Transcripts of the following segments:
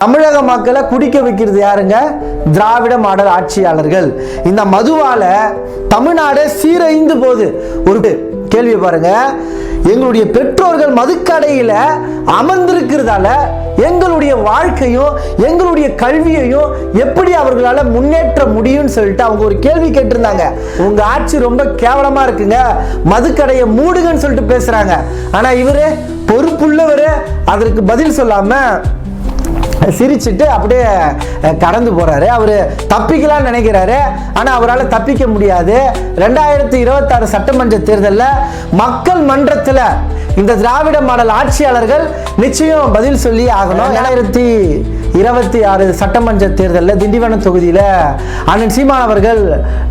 தமிழக மக்களை குடிக்க வைக்கிறது யாருங்க? திராவிட மாடல் ஆட்சியாளர்கள். இந்த மதுவால தமிழ்நாடு சீரழிந்து போகுது. ஒரு கேள்வி பாருங்க, எங்களுடைய பெற்றோர்கள் மதுக்கடையில அமர்ந்திருக்கிறதால எங்களுடைய வாழ்க்கையும் எங்களுடைய கல்வியையும் எப்படி அவர்களால முன்னேற்ற முடியும்னு சொல்லிட்டு அவங்க ஒரு கேள்வி கேட்டிருந்தாங்க. உங்க ஆட்சி ரொம்ப கேவலமா இருக்குங்க, மதுக்கடையை மூடுங்கன்னு சொல்லிட்டு பேசுறாங்க. ஆனா இவரு பொறுப்புள்ளவரு அதற்கு பதில் சொல்லாம சிரிச்சுட்டு அப்படியே கடந்து போறாரு. அவரு தப்பிக்கலாம் நினைக்கிறாரு, ஆனா அவரால் தப்பிக்க முடியாது. 2026 சட்டமன்ற தேர்தலில் மக்கள் மன்றத்தில் இந்த திராவிட மாடல் ஆட்சியாளர்கள் நிச்சயம் பதில் சொல்லி ஆகணும். 2026 சட்டமன்ற தேர்தலில் திண்டிவனம் தொகுதியில் அண்ணன் சீமான் அவர்கள்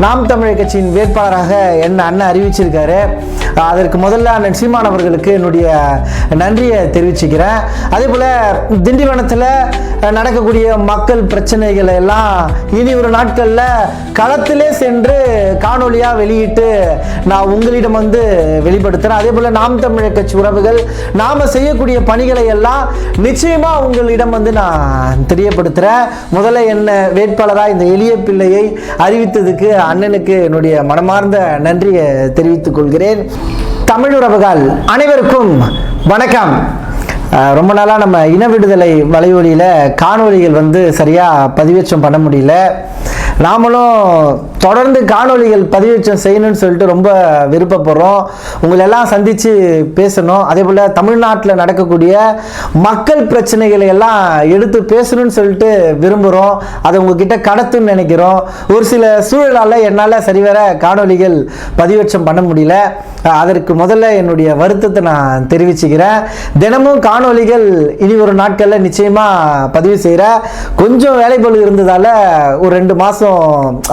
நாம் தமிழர் கட்சியின் வேட்பாளராக என்ன அண்ணன் அறிவிச்சிருக்காரு. அதற்கு முதல்ல அண்ணன் சீமான் அவர்களுக்கு என்னுடைய நன்றியை தெரிவிச்சுக்கிறேன். அதே போல திண்டிவனத்தில் நடக்கக்கூடிய மக்கள் பிரச்சனைகளை எல்லாம் இனி ஒரு நாட்களில் களத்திலே சென்று காணொலியா வெளியிட்டு நான் உங்களிடம் வெளிப்படுத்துறேன். அதே போல நாம் தமிழர் கட்சி உறவுகள் நாம செய்யக்கூடிய பணிகளை எல்லாம் நிச்சயமா உங்களிடம் நான் தெரியப்படுத்துறேன். முதல்ல என்ன வேட்பாளரா இந்த எளிய பிள்ளையை அறிவித்ததுக்கு அண்ணனுக்கு என்னுடைய மனமார்ந்த நன்றியை தெரிவித்துக் கொள்கிறேன். தமிழ் உறவுகள் அனைவருக்கும் வணக்கம். ரொம்ப நாளாக நம்ம இன விடுதலை வலைவொலியில் காணொலிகள் சரியாக பதிவேற்றம் பண்ண முடியல. நாமளும் தொடர்ந்து காணொலிகள் பதிவேற்றம் செய்யணும்னு சொல்லிட்டு ரொம்ப விருப்பப்படுறோம். உங்களெல்லாம் சந்தித்து பேசணும். அதே போல் தமிழ்நாட்டில் நடக்கக்கூடிய மக்கள் பிரச்சனைகளை எல்லாம் எடுத்து பேசணும்னு சொல்லிட்டு விரும்புகிறோம். அதை உங்ககிட்ட கடத்துன்னு நினைக்கிறோம். ஒரு சில சூழலால் என்னால் சரிவர காணொலிகள் பதிவேற்றம் பண்ண முடியல. அதற்கு முதல்ல என்னுடைய வருத்தத்தை நான் தெரிவிச்சுக்கிறேன். தினமும் காணொலிகள் இனி ஒரு நாட்களில் நிச்சயமாக பதிவு செய்கிறேன். கொஞ்சம் வேலைப்பளு இருந்ததால் ஒரு 2 மாதம்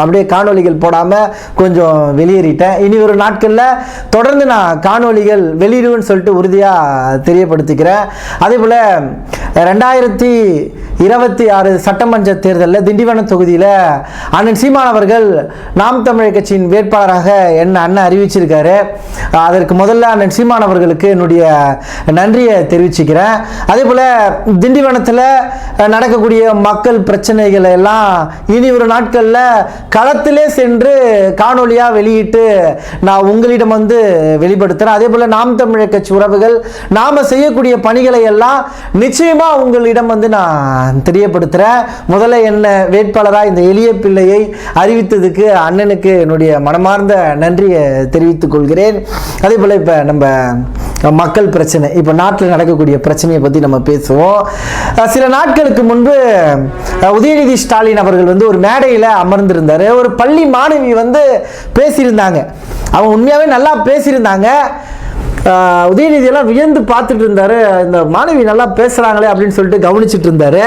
அப்படியே காணொலிகள் போடாமல் கொஞ்சம் வெளியேறிட்டேன். இனி ஒரு நாட்களில் தொடர்ந்து நான் காணொலிகள் வெளியிடுவேன்னு சொல்லிட்டு உறுதியாக தெரியப்படுத்திக்கிறேன். அதே போல் 2026 சட்டமன்ற தேர்தலில் திண்டிவனம் தொகுதியில் அண்ணன் சீமான் அவர்கள் நாம் தமிழர் கட்சியின் வேட்பாளராக என்ன அண்ணன் அறிவிச்சிருக்காரு. அதற்கு முதல்ல அண்ணன் சீமான் அவர்களுக்கு என்னுடைய நன்றியை தெரிவிச்சுக்கிறேன். அதே போல் திண்டிவனத்தில் நடக்கக்கூடிய மக்கள் பிரச்சனைகளை எல்லாம் இனி ஒரு நாட்களில் களத்திலே சென்று காணொலியாக வெளியிட்டு நான் உங்களிடம் வெளிப்படுத்துகிறேன். அதே போல் நாம் தமிழர் கட்சி உறவுகள் நாம் செய்யக்கூடிய பணிகளை எல்லாம் நிச்சயமாக உங்களிடம் நான் தெரியப்படுத்துகிறேன். முதல்ல என்ன வேட்பாளராக இந்த எளிய பிள்ளையை அறிவித்ததுக்கு அண்ணனுக்கு என்னுடைய மனமார்ந்த நன்றியை தெரிவித்துக் கொள்கிறேன். அதே போல் இப்போ நம்ம மக்கள் பிரச்சனை, இப்போ நாட்டில் நடக்கக்கூடிய பிரச்சனையை பற்றி நம்ம பேசுவோம். சில நாட்களுக்கு முன்பு உதயநிதி ஸ்டாலின் அவர்கள் ஒரு மேடையில் அமர்ந்திருந்தார். ஒரு பள்ளி மாணவி பேசியிருந்தாங்க. அவங்க உண்மையாகவே நல்லா பேசியிருந்தாங்க. உதயநிதியெல்லாம் வியந்து பார்த்துட்டு இருந்தாரு. இந்த மாணவி நல்லா பேசுகிறாங்களே அப்படின்னு சொல்லிட்டு கவனிச்சுட்டு இருந்தாரு.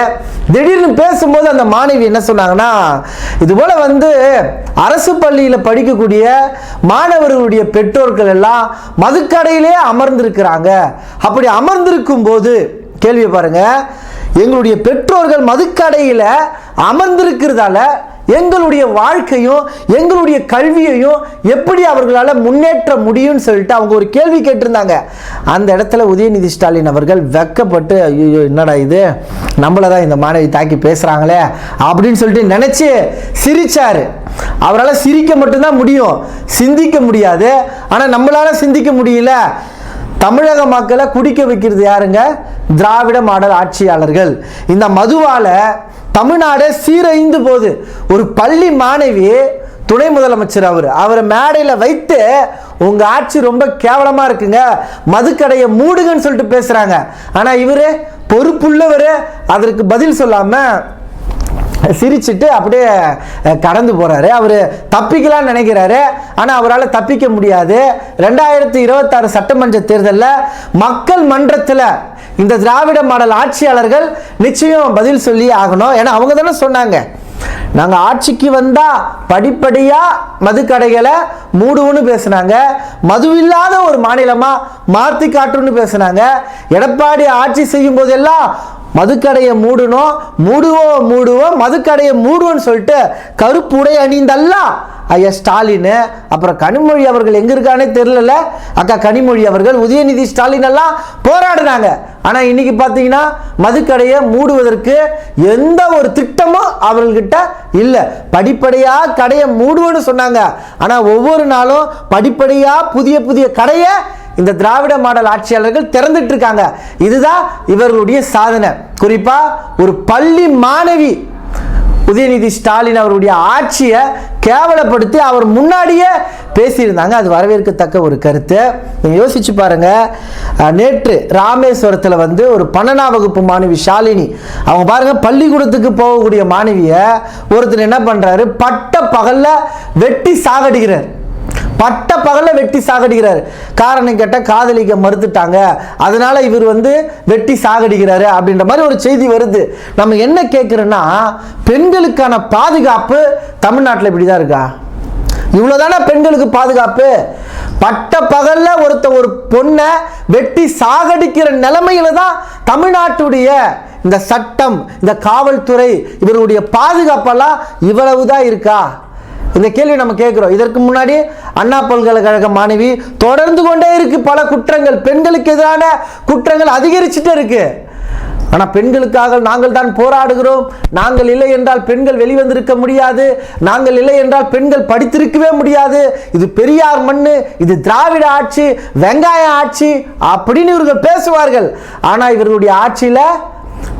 திடீர்னு பேசும்போது அந்த மாணவி என்ன சொன்னாங்கன்னா, இதுபோல் அரசு பள்ளியில் படிக்கக்கூடிய மாணவர்களுடைய பெற்றோர்கள் எல்லாம் மதுக்கடையிலே அமர்ந்திருக்கிறாங்க. அப்படி அமர்ந்திருக்கும் போது கேள்வியை பாருங்க, எங்களுடைய பெற்றோர்கள் மதுக்கடையில் அமர்ந்திருக்கிறதால எங்களுடைய வாழ்க்கையும் எங்களுடைய கல்வியையும் எப்படி அவர்களால் முன்னேற்ற முடியும்னு சொல்லிட்டு அவங்க ஒரு கேள்வி கேட்டிருந்தாங்க. அந்த இடத்துல உதயநிதி ஸ்டாலின் அவர்கள் வெக்கப்பட்டு, ஐயோ என்னடா இது, நம்மளை தான் இந்த மாணவி தாக்கி பேசுகிறாங்களே அப்படின்னு சொல்லிட்டு நினச்சி சிரிச்சார். அவரால் சிரிக்க மட்டும்தான் முடியும், சிந்திக்க முடியாது. ஆனால் நம்மளால் சிந்திக்க முடியல. தமிழக மக்களை குடிக்க வைக்கிறது யாருங்க? திராவிட மாடல் ஆட்சியாளர்கள். இந்த மதுவால தமிழ்நாடு சீரழிந்து போகுது. ஒரு பள்ளி மாணவி துணை முதலமைச்சர் அவரை மேடையில் வைத்து உங்க ஆட்சி ரொம்ப கேவலமா இருக்குங்க, மதுக்கடையை மூடுங்கன்னு சொல்லிட்டு பேசுறாங்க. ஆனா இவரு பொறுப்புள்ளவரு அதற்கு பதில் சொல்லாம சிரிச்சுட்டு அப்படியே கடந்து போறாரு. அவர் தப்பிக்கலாம் நினைக்கிறாரு, ஆனா அவரால் தப்பிக்க முடியாது. 2026 சட்டமன்ற தேர்தலில் மக்கள் மன்றத்தில் இந்த திராவிட மாடல் ஆட்சியாளர்கள் நிச்சயம் பதில் சொல்லி ஆகணும். ஏன்னா அவங்க தானே சொன்னாங்க, நாங்கள் ஆட்சிக்கு வந்தால் படிப்படியாக மதுக்கடைகளை மூடுவோன்னு பேசுனாங்க, மதுவில்லாத ஒரு மாநிலமாக மாற்றி காட்டுன்னு பேசுனாங்க. எடப்பாடி ஆட்சி செய்யும் போதெல்லாம் மதுக்கடையை மூடுவோம் மதுக்கடையை மூடுவோன்னு சொல்லிட்டு கருப்பு உடை அணிந்தல்லாம் ஐயா ஸ்டாலின், அப்புறம் கனிமொழி அவர்கள் எங்க இருக்கானே தெரியல, அக்கா கனிமொழி அவர்கள், உதயநிதி ஸ்டாலின் எல்லாம் போராடினாங்க. ஆனா இன்னைக்கு பாத்தீங்கன்னா மதுக்கடையை மூடுவதற்கு எந்த ஒரு திட்டமும் அவர்கள்கிட்ட இல்ல. படிப்படியா கடையை மூடுவோன்னு சொன்னாங்க. ஆனா ஒவ்வொரு நாளும் படிப்படியா புதிய புதிய கடையை இந்த திராவிட மாடல் ஆட்சியாளர்கள் திறந்துட்டு இருக்காங்க. இதுதான் இவர்களுடைய சாதனை. குறிப்பா ஒரு பள்ளி மாணவி உதயநிதி ஸ்டாலின் அவருடைய ஆட்சியை கேவலப்படுத்தி அவர் முன்னாடியே பேசியிருந்தாங்க. அது வரவேற்கத்தக்க ஒரு கருத்து. நீங்க யோசிச்சு பாருங்க. நேற்று ராமேஸ்வரத்தில் வந்து ஒரு 12ஆம் வகுப்பு மாணவி ஷாலினி, அவங்க பாருங்க பள்ளிக்கூடத்துக்கு போகக்கூடிய மாணவியை ஒருத்தர் என்ன பண்றாரு, பட்ட பகல்ல வெட்டி சாகடிக்கிறார். பட்ட பகல்ல வெட்டி சாகடிக்கிறார். காரணம் கேட்ட காதலிக்க மறுத்துட்டாங்க, அதனால இவர் வந்து வெட்டி சாகடிக்கிறாரு அப்படின்ற மாதிரி ஒரு செய்தி வருது. நம்ம என்ன கேட்கிறோம்னா, பெண்களுக்கான பாதுகாப்பு தமிழ்நாட்டில் இப்படிதான் இருக்கா? இவ்வளவுதானே பெண்களுக்கு பாதுகாப்பு? பட்ட பகல்ல ஒரு பொண்ணை வெட்டி சாகடிக்கிற நிலைமையில தான் தமிழ்நாட்டுடைய இந்த சட்டம், இந்த காவல்துறை, இவருடைய பாதுகாப்பெல்லாம் இவ்வளவுதான் இருக்கா? இந்த கேள்வி நம்ம கேட்கிறோம். இதற்கு முன்னாடி அண்ணா பல்கலைக்கழக மாணவி தொடர்ந்து கொண்டே இருக்கு பல குற்றங்கள், பெண்களுக்கு எதிரான குற்றங்கள் அதிகரிச்சுட்டே இருக்கு. ஆனா பெண்களுக்காக நாங்கள் தான் போராடுகிறோம், நாங்கள் இல்லை என்றால் பெண்கள் வெளிவந்திருக்க முடியாது, நாங்கள் இல்லை என்றால் பெண்கள் படித்திருக்கவே முடியாது, இது பெரியார் மண்ணு, இது திராவிட ஆட்சி, வெங்காய ஆட்சி அப்படின்னு இவர்கள் பேசுவார்கள். ஆனா இவர்களுடைய ஆட்சியில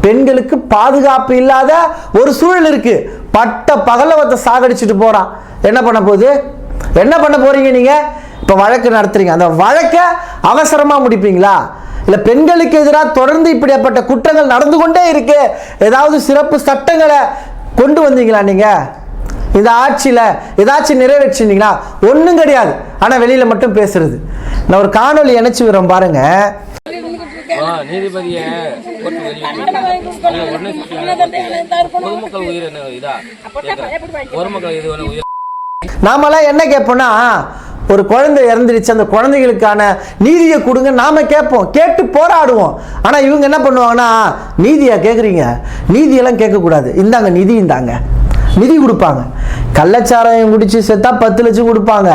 பெண்களுக்கு பாதுகாப்பு இல்லாத ஒரு சூழல் இருக்கு. பட்ட பகல சாகடிச்சுட்டு போறான். என்ன பண்ண போகுது? என்ன பண்ண போறீங்க நீங்க? இப்ப வழக்கு நடத்துறீங்க, அந்த வழக்கை அவசரமா முடிப்பீங்களா? இல்ல பெண்களுக்கு எதிராக தொடர்ந்து இப்படிப்பட்ட குற்றங்கள் நடந்து கொண்டே இருக்கு, ஏதாவது சிறப்பு சட்டங்களை கொண்டு வந்தீங்களா நீங்க? இந்த ஆட்சியில ஏதாச்சும் நிறைவேற்றினீங்களா? ஒண்ணும் கிடையாது. ஆனா வெளியில மட்டும் பேசுறது. நான் ஒரு காணொலி இணைச்சு விடுறோம் பாருங்க. நீதிபதியை பொதுமக்கள் உயிர் இதா பொதுமக்கள் இது உயிர். நாமெல்லாம் என்ன கேட்போம்னா, ஒரு குழந்தை இறந்துருச்சு, அந்த குழந்தைகளுக்கான நீதியை கொடுங்க நாம கேட்போம், கேட்டு போராடுவோம். ஆனா இவங்க என்ன பண்ணுவாங்கன்னா, நீதியா கேட்குறீங்க, நீதியெல்லாம் கேட்கக்கூடாது, இந்தாங்க நிதி, இந்தாங்க நிதி கொடுப்பாங்க. கள்ளச்சாராயம் குடிச்சு செத்தா 10 லட்சம் கொடுப்பாங்க.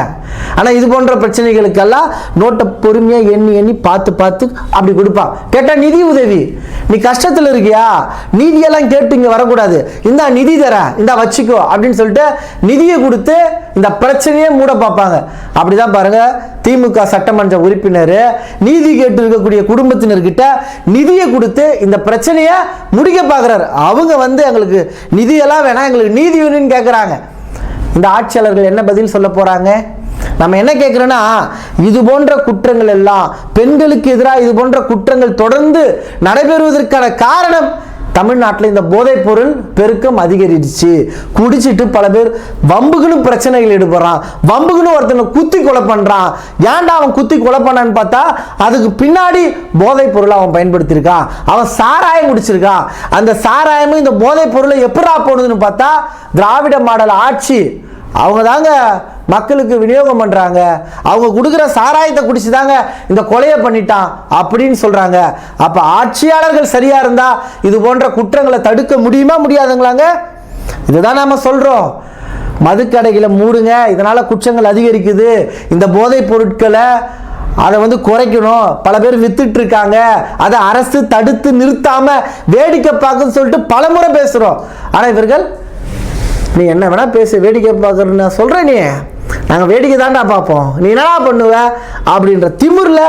ஆனா இது போன்ற பிரச்சனைகளுக்கெல்லாம் நோட்டை பொறுமையா எண்ணி பார்த்து அப்படி கொடுப்பாங்க. கேட்டா நிதி உதவி, நீ கஷ்டத்துல இருக்கியா, நீதியெல்லாம் கேட்டு இங்க வரக்கூடாது, இந்த நிதி தர, இந்த வச்சுக்கோ அப்படின்னு சொல்லிட்டு நிதியை கொடுத்து இந்த பிரச்சனையே மூட பார்ப்பாங்க. அப்படிதான் பாருங்க திமுக சட்டமன்ற உறுப்பினர் நீதி கேட்டு இருக்கக்கூடிய குடும்பத்தினர்கிட்ட நிதியை கொடுத்து இந்த பிரச்சனையை முடிக்க பார்க்கிறார். அவங்க வந்து எங்களுக்கு நிதியெல்லாம் வேணாம், எங்களுக்கு நீதி வேணும்னு கேட்குறாங்க. இந்த ஆட்சியாளர்கள் என்ன பதில் சொல்ல போறாங்க? நம்ம என்ன கேட்கிறோம்னா, இது போன்ற குற்றங்கள் எல்லாம், பெண்களுக்கு எதிராக இது போன்ற குற்றங்கள் தொடர்ந்து நடைபெறுவதற்கான காரணம் தமிழ்நாட்டில் இந்த போதைப் பொருள் பெருக்கம் அதிகரிச்சு, குடிச்சிட்டு பல பேர் வம்புக்குன்னு பிரச்சனைகள் ஈடுபடுறான், வம்புக்குன்னு ஒருத்தனை குத்தி கொலை பண்றான். ஏன்டா அவன் குத்தி கொலை பண்ணான்னு பார்த்தா அதுக்கு பின்னாடி போதைப் பொருளை அவன் பயன்படுத்தியிருக்கான், அவன் சாராயம் குடிச்சிருக்கான். அந்த சாராயமும் இந்த போதைப் பொருளை எப்படா போடுதுன்னு பார்த்தா திராவிட மாடல் ஆட்சி அவங்க தாங்க மக்களுக்கு விநியோகம் பண்றாங்க, அவங்க கொடுக்குற சாராயத்தை குடிச்சுதாங்க இந்த கொலையை பண்ணிட்டான் அப்படின்னு சொல்றாங்க. அப்ப ஆட்சியாளர்கள் சரியா இருந்தா இது போன்ற குற்றங்களை தடுக்க முடியுமா முடியாதுங்களாங்க? இதுதான் நாம சொல்றோம். மதுக்கடைகளை மூடுங்க, இதனால குற்றங்கள் அதிகரிக்குது, இந்த போதைப் பொருட்களை அதை வந்து குறைக்கணும், பல பேர் வித்துட்டு இருக்காங்க, அதை அரசு தடுத்து நிறுத்தாம வேடிக்கை பார்க்குன்னு சொல்லிட்டு பலமுறை பேசுறோம். ஆனா இவர்கள் நீ என்ன வேணா பேசு, வேடிக்கை பார்க்கறன்னு நான் சொல்றேன், நீ நாங்கள் வேடிக்கை தாண்டா பார்ப்போம், நீ என்னடா பண்ணுவ அப்படின்ற திமிர்ல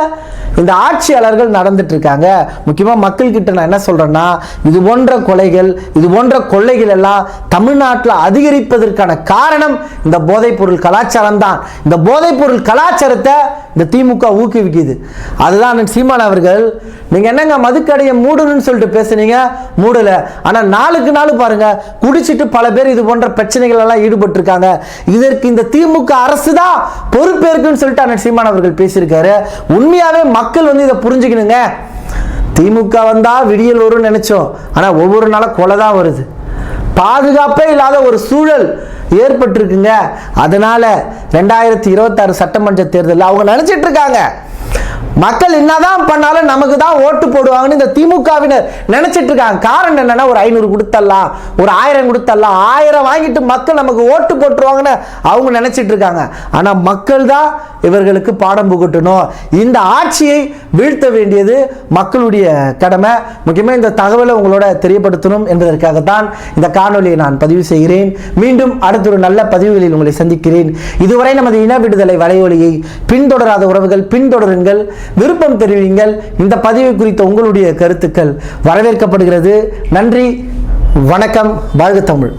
இந்த ஆட்சியாளர்கள் நடந்துட்டு இருக்காங்க. முக்கியமாக மக்கள்கிட்ட நான் என்ன சொல்றேன்னா, இது போன்ற கொலைகள், இது போன்ற கொள்ளைகள் எல்லாம் தமிழ்நாட்டில் அதிகரிப்பதற்கான காரணம் இந்த போதைப் பொருள் கலாச்சாரம் தான். இந்த போதைப் பொருள் கலாச்சாரத்தை இந்த திமுக ஊக்குவிக்குது. அதுதான் சீமான் அவர்கள், நீங்க என்னங்க மதுக்கடையை மூடணும்னு சொல்லிட்டு பேசுனீங்க, மூடல. ஆனா நாளுக்கு நாள் பாருங்க குடிச்சிட்டு பல பேர் இது போன்ற பிரச்சனைகள் எல்லாம் ஈடுபட்டு இருக்காங்க. இதற்கு இந்த திமுக அரசு தான் பொறுப்பேற்குன்னு சொல்லிட்டு சீமான் அவர்கள் பேசியிருக்காரு. உண்மையாவே மக்கள் வந்து இதை புரிஞ்சுக்கணுங்க. திமுக வந்தா விடியல் வரும்னு நினைச்சோம், ஆனா ஒவ்வொரு நாளும் கொலை தான் வருது, பாதுகாப்பே இல்லாத ஒரு சூழல் ஏற்பட்டிருக்குங்க. அதனால 2026 சட்டமன்ற தேர்தலில் அவங்க நினைச்சிட்டு இருக்காங்க மக்கள் என்னதான் பண்ணாலும் நமக்கு தான் ஓட்டு போடுவாங்கன்னு இந்த திமுகவினர் நினைச்சிட்டு இருக்காங்க. காரணம் என்னன்னா, ஒரு 500 கொடுத்தரலாம், ஒரு 1000 கொடுத்தரலாம், 1000 வாங்கிட்டு மக்கள் நமக்கு ஓட்டு போட்டுருவாங்கன்னு அவங்க நினைச்சிட்டு இருக்காங்க. ஆனா மக்கள் தான் இவர்களுக்கு பாடம் புகட்டணும். இந்த ஆட்சியை வீழ்த்த வேண்டியது மக்களுடைய கடமை. முக்கியமாக இந்த தகவலை உங்களோட தெரியப்படுத்தணும் என்பதற்காகத்தான் இந்த காணொலியை நான் பதிவு செய்கிறேன். மீண்டும் அடுத்த ஒரு நல்ல பதிவுகளில் உங்களை சந்திக்கிறேன். இதுவரை நமது இன விடுதலை வலையொலியை பின்தொடராத உறவுகள் பின்தொடருங்கள், விருப்பம் தெரிவிங்கள். இந்த பதிவு குறித்த உங்களுடைய கருத்துக்கள் வரவேற்கப்படுகிறது. நன்றி, வணக்கம், வாழ்க தமிழ்.